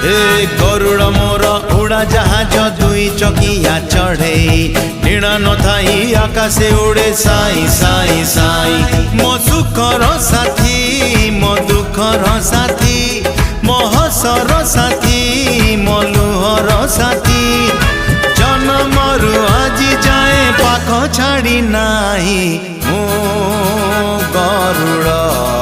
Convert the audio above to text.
ए गरुड़ मोर उड़ा जहाज दुई चकिया चढ़े नीड़ा न थाई आकाशे उड़े साई साई साई मो सुखर साथी मो दुखर साथी मो हसर साथी मो लुहर साथी जन्मरु आजी जाए पाख छाड़ी नाही मो गरुड़।